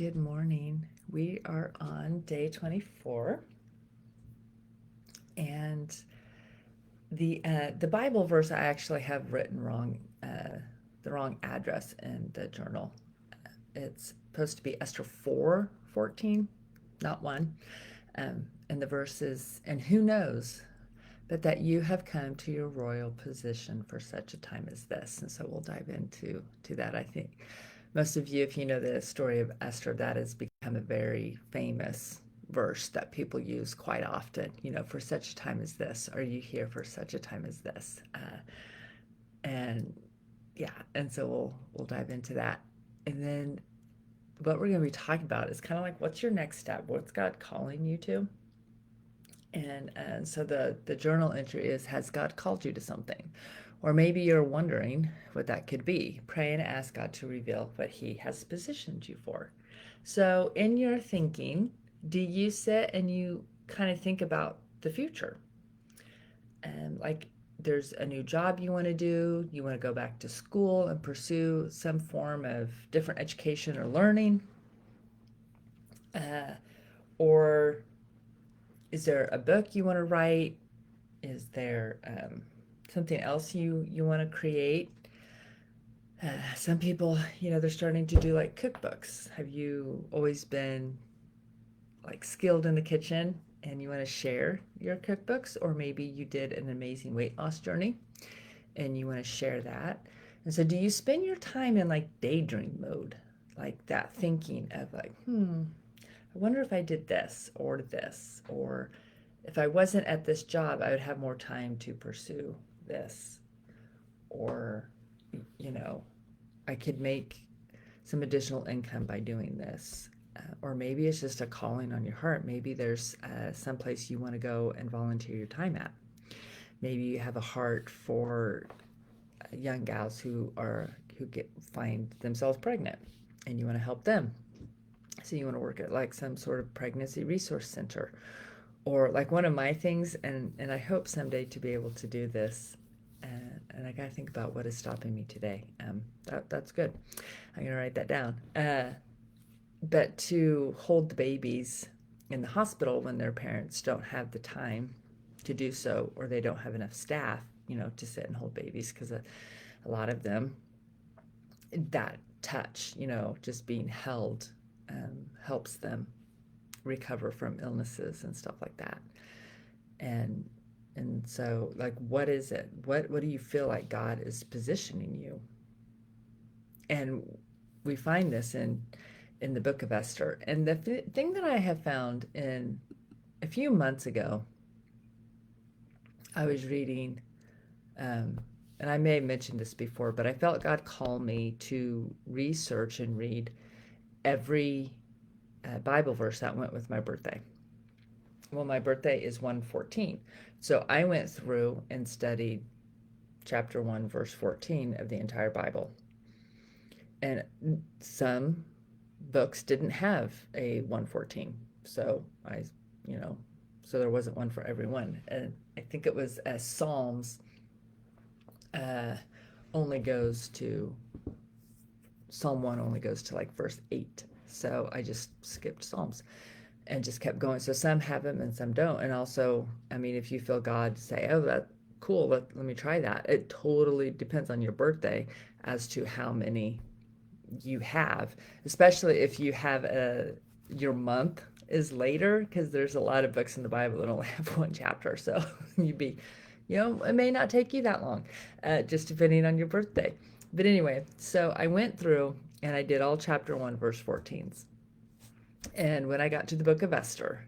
Good morning. We are on day 24, and the Bible verse I actually have written wrong, the wrong address in the journal. It's supposed to be Esther 4:14, not 1. And the verse is, "And who knows but that you have come to your royal position for such a time as this." And so we'll dive into that. I think most of you, if you know the story of Esther, that has become a very famous verse that people use quite often. For such a time as this, are you here for such a time as this? And yeah, and so we'll dive into that. And then what we're going to be talking about is kind of like, what's your next step? What's God calling you to? And so the journal entry is, has God called you to something? Or maybe you're wondering what that could be. Pray and ask God to reveal what he has positioned you for. So in your thinking, do you sit and you kind of think about the future? And like, there's a new job you want to do, you want to go back to school and pursue some form of different education or learning, or is there a book you want to write? Is there something else you want to create? Some people, they're starting to do like cookbooks. Have you always been like skilled in the kitchen and you want to share your cookbooks? Or maybe you did an amazing weight loss journey and you want to share that. And so do you spend your time in like daydream mode, like that, thinking of like, I wonder if I did this, or if I wasn't at this job, I would have more time to pursue this, or, I could make some additional income by doing this. Or maybe it's just a calling on your heart. Maybe there's someplace you want to go and volunteer your time at. Maybe you have a heart for young gals who find themselves pregnant, and you want to help them. So you want to work at like some sort of pregnancy resource center, or like one of my things, and I hope someday to be able to do this. And I got to think about what is stopping me today. That's good. I'm going to write that down. But to hold the babies in the hospital when their parents don't have the time to do so, or they don't have enough staff, to sit and hold babies, because a lot of them, that touch, just being held, helps them recover from illnesses and stuff like that. And so, like, what is it? What do you feel like God is positioning you? And we find this in the book of Esther. And the thing that I have found, in a few months ago, I was reading, and I may have mentioned this before, but I felt God call me to research and read every Bible verse that went with my birthday. Well, my birthday is 1/14. So I went through and studied chapter 1, verse 14 of the entire Bible. And some books didn't have a 1/14. So so there wasn't one for everyone. And I think it was Psalms only goes to, Psalm 1 only goes to like verse 8. So I just skipped Psalms and just kept going. So some have them and some don't. And also, I mean, if you feel God say, oh, that's cool, let me try that. It totally depends on your birthday as to how many you have, especially if you have your month is later, because there's a lot of books in the Bible that only have one chapter. So it may not take you that long, just depending on your birthday. But anyway, so I went through and I did all chapter 1, verse 14s. And when I got to the book of Esther,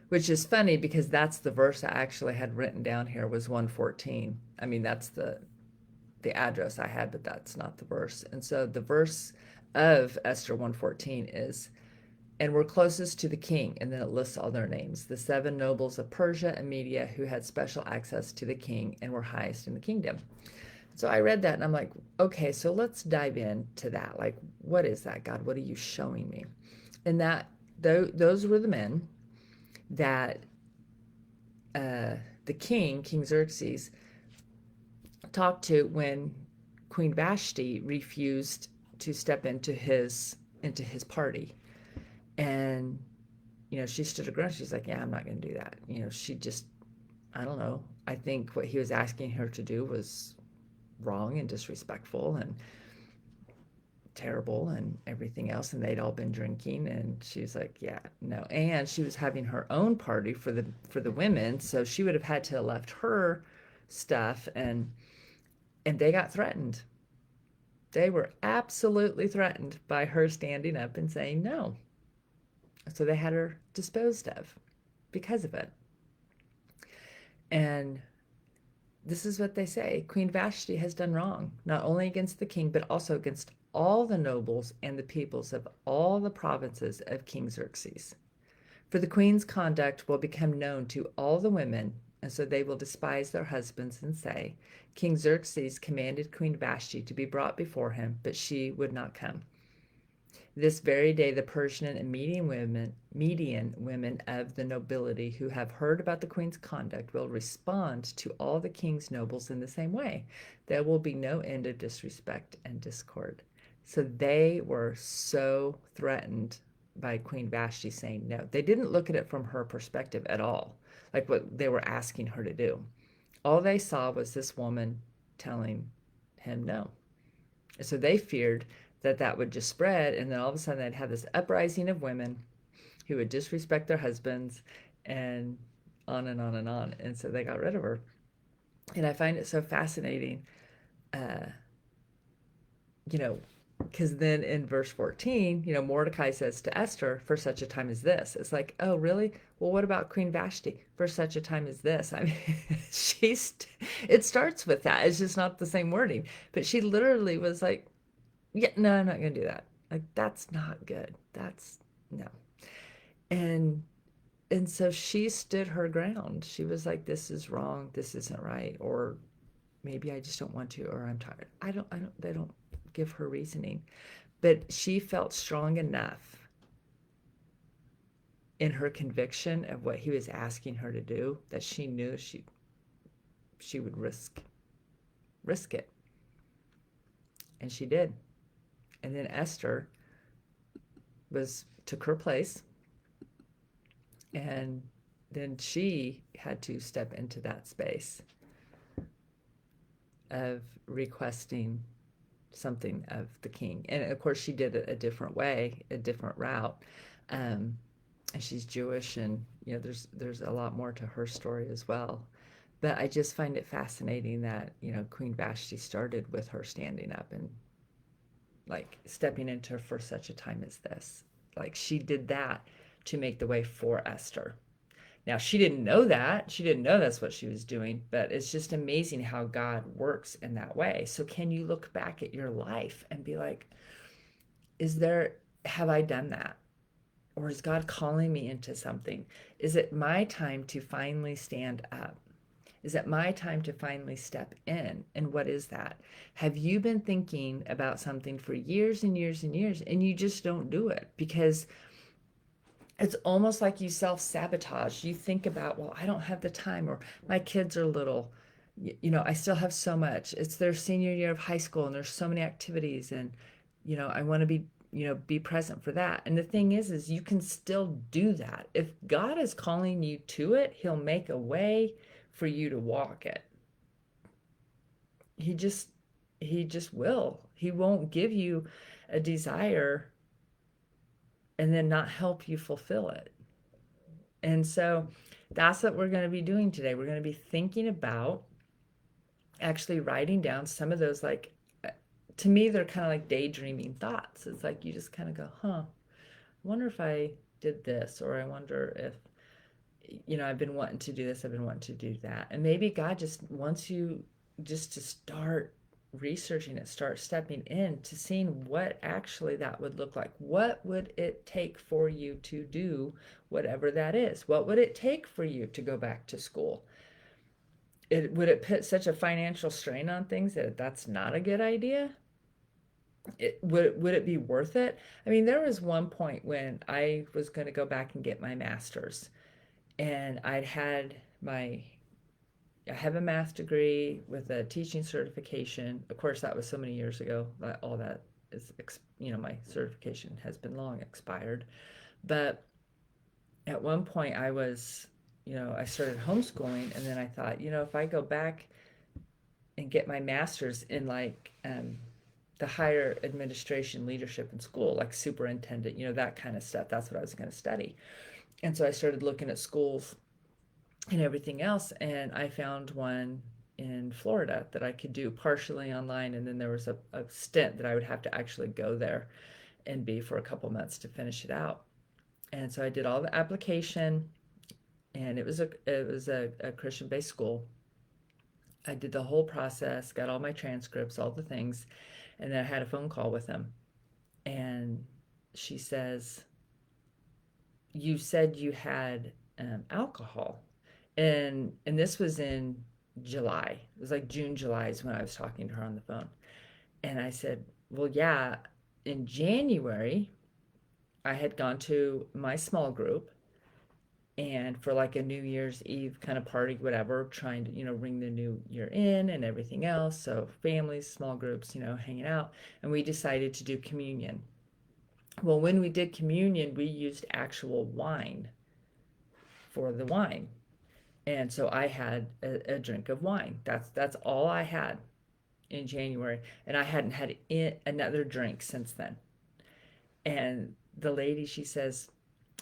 which is funny because that's the verse I actually had written down here, was 1:14. I mean, that's the address I had, but that's not the verse. And so the verse of Esther 1:14 is, and were closest to the king, and then it lists all their names, the 7 nobles of Persia and Media who had special access to the king and were highest in the kingdom. So I read that and I'm like, okay, so let's dive into that. Like, what is that, God? What are you showing me? And those were the men that the King Xerxes, talked to when Queen Vashti refused to step into his party. And, she stood her ground. She's like, yeah, I'm not going to do that. She just, I don't know. I think what he was asking her to do was wrong and disrespectful and terrible and everything else. And they'd all been drinking, and she's like, yeah, no. And she was having her own party for the women, so she would have had to have left her stuff, and they got threatened. They were absolutely threatened by her standing up and saying no. So they had her disposed of because of it. And this is what they say: Queen Vashti has done wrong, not only against the king, but also against all the nobles and the peoples of all the provinces of King Xerxes. For the queen's conduct will become known to all the women, and so they will despise their husbands and say, King Xerxes commanded Queen Vashti to be brought before him, but she would not come. This very day, the Persian and Median women of the nobility who have heard about the queen's conduct will respond to all the king's nobles in the same way. There will be no end of disrespect and discord. So they were so threatened by Queen Vashti saying no. They didn't look at it from her perspective at all, like what they were asking her to do. All they saw was this woman telling him no. So they feared that that would just spread, and then all of a sudden they'd have this uprising of women who would disrespect their husbands, and on and on and on. And so they got rid of her. And I find it so fascinating, uh, you know, because then in verse 14, Mordecai says to Esther, for such a time as this. It's like, oh, really? Well, what about Queen Vashti? For such a time as this. I mean, it starts with that. It's just not the same wording. But she literally was like, yeah, no, I'm not going to do that. Like, that's not good. That's no. And and so she stood her ground. She was like, this is wrong. This isn't right. Or maybe I just don't want to, or I'm tired. They don't give her reasoning. But she felt strong enough in her conviction of what he was asking her to do that she knew she would risk it. And she did. And then Esther took her place, and then she had to step into that space of requesting something of the king. And of course she did it a different way, a different route. And she's Jewish, and there's a lot more to her story as well. But I just find it fascinating that Queen Vashti started with her standing up and like stepping into for such a time as this. Like, she did that to make the way for Esther. Now, she didn't know that. She didn't know that's what she was doing, but it's just amazing how God works in that way. So can you look back at your life and be like, have I done that? Or is God calling me into something? Is it my time to finally stand up? Is it my time to finally step in? And what is that? Have you been thinking about something for years and years and years, and you just don't do it because it's almost like you self-sabotage. You think about, well, I don't have the time, or my kids are little. I still have so much. It's their senior year of high school, and there's so many activities, and I want to be present for that. And the thing is you can still do that. If God is calling you to it, he'll make a way for you to walk it. He just will. He won't give you a desire and then not help you fulfill it. And so that's what we're going to be doing today. We're going to be thinking about actually writing down some of those, like, to me, they're kind of like daydreaming thoughts. It's like you just kind of go, I wonder if I did this, or I wonder if, I've been wanting to do this, I've been wanting to do that. And maybe God just wants you just to start researching it, start stepping in to seeing what actually that would look like. What would it take for you to do whatever that is? What would it take for you to go back to school? Would it put such a financial strain on things that that's not a good idea? Would it be worth it? I mean, there was one point when I was going to go back and get my master's, and I have a math degree with a teaching certification. Of course, that was so many years ago. All that is, my certification has been long expired. But at one point I was, I started homeschooling, and then I thought, if I go back and get my master's in like the higher administration leadership in school, like superintendent, that kind of stuff, that's what I was going to study. And so I started looking at schools and everything else, and I found one in Florida that I could do partially online, and then there was a stint that I would have to actually go there and be for a couple months to finish it out. And so I did all the application, and it was a Christian based school. I did the whole process, got all my transcripts, all the things, and then I had a phone call with them. And she says, "You said you had alcohol," and this was in July. It was like June, July is when I was talking to her on the phone. And I said, "Well, yeah, in January, I had gone to my small group and for like a New Year's Eve kind of party, whatever, trying to, ring the new year in and everything else. So families, small groups, hanging out. And we decided to do communion. Well, when we did communion, we used actual wine for the wine. And so I had a drink of wine. That's all I had in January. And I hadn't had another drink since then. And the lady, she says,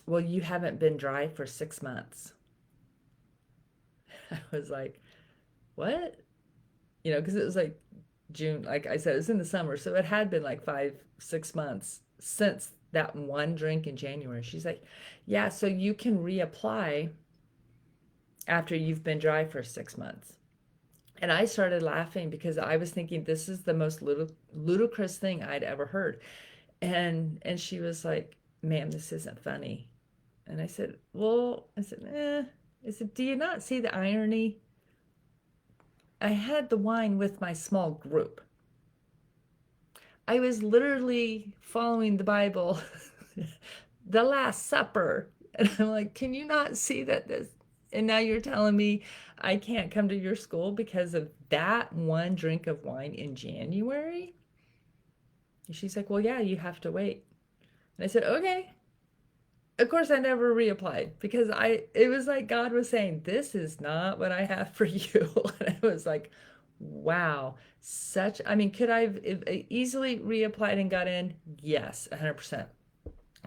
"Well, you haven't been dry for 6 months." I was like, "What?" Because it was like June, like I said, it was in the summer. So it had been like 5, 6 months since that one drink in January. She's like, "Yeah, so you can reapply after you've been dry for 6 months." And I started laughing because I was thinking this is the most ludicrous thing I'd ever heard. And she was like, "Ma'am, this isn't funny." And I said, "Well," I said, I said, "Do you not see the irony? I had the wine with my small group. I was literally following the Bible, the Last Supper." And I'm like, "Can you not see that this?" And now you're telling me I can't come to your school because of that one drink of wine in January? And she's like, "Well, yeah, you have to wait." And I said, "Okay." Of course, I never reapplied because it was like God was saying, "This is not what I have for you." And I was like, wow, I mean, could I have easily reapplied and got in? Yes, 100%.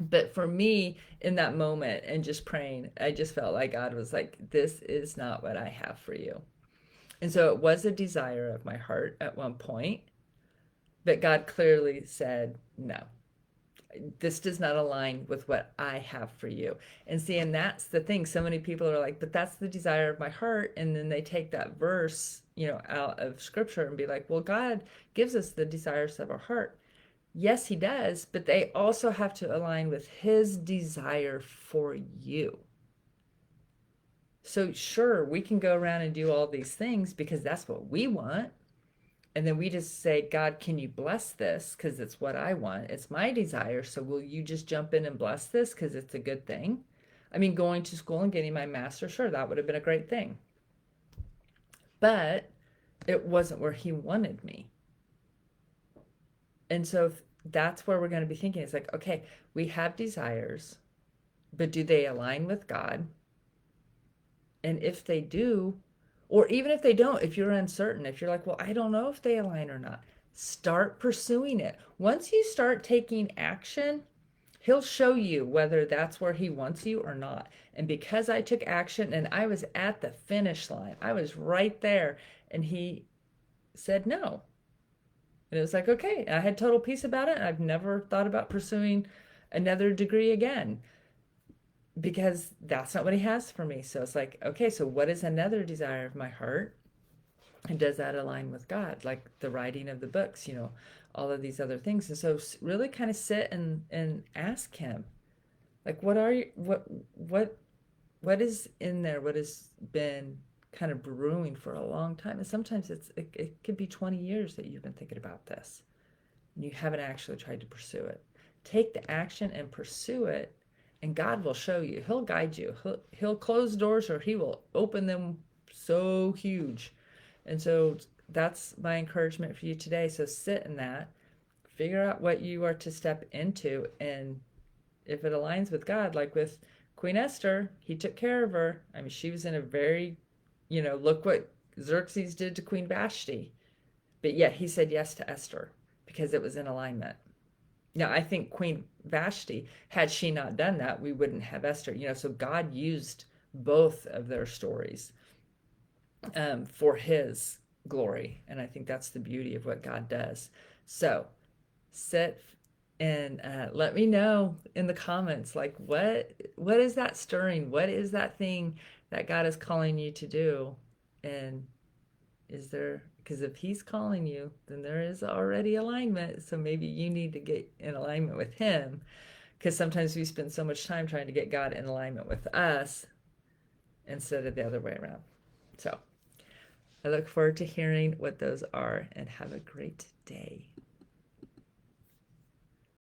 But for me, in that moment and just praying, I just felt like God was like, "This is not what I have for you." And so it was a desire of my heart at one point, but God clearly said, "No, this does not align with what I have for you." And see, and that's the thing. So many people are like, "But that's the desire of my heart." And then they take that verse, out of scripture and be like, "Well, God gives us the desires of our heart." Yes, he does, but they also have to align with his desire for you. So sure, we can go around and do all these things because that's what we want. And then we just say, "God, can you bless this? Because it's what I want. It's my desire. So will you just jump in and bless this? Because it's a good thing." I mean, going to school and getting my master, sure, that would have been a great thing. But it wasn't where he wanted me. And so that's where we're going to be thinking. It's like, okay, we have desires, but do they align with God? And if they do, or even if they don't, if you're uncertain, if you're like, "Well, I don't know if they align or not," start pursuing it. Once you start taking action, he'll show you whether that's where he wants you or not. And because I took action and I was at the finish line, I was right there, and he said no. And it was like, okay, I had total peace about it. And I've never thought about pursuing another degree again because that's not what he has for me. So it's like, okay, so what is another desire of my heart? And does that align with God? Like the writing of the books, all of these other things. And so really kind of sit and ask him, like, what is in there? What has been kind of brewing for a long time? And sometimes it could be 20 years that you've been thinking about this and you haven't actually tried to pursue it. Take the action and pursue it, and God will show you. He'll guide you. He'll close doors or he will open them so huge. And so that's my encouragement for you today. So sit in that, figure out what you are to step into, and if it aligns with God, like with Queen Esther, he took care of her. I mean, she was in a very, look what Xerxes did to Queen Vashti. But yet he said yes to Esther because it was in alignment. Now, I think Queen Vashti, had she not done that, we wouldn't have Esther. So God used both of their stories for his glory. And I think that's the beauty of what God does. So sit and let me know in the comments, like what is that stirring? What is that thing that God is calling you to do? And is there, because if he's calling you, then there is already alignment. So maybe you need to get in alignment with him, because sometimes we spend so much time trying to get God in alignment with us instead of the other way around. So I look forward to hearing what those are, and have a great day.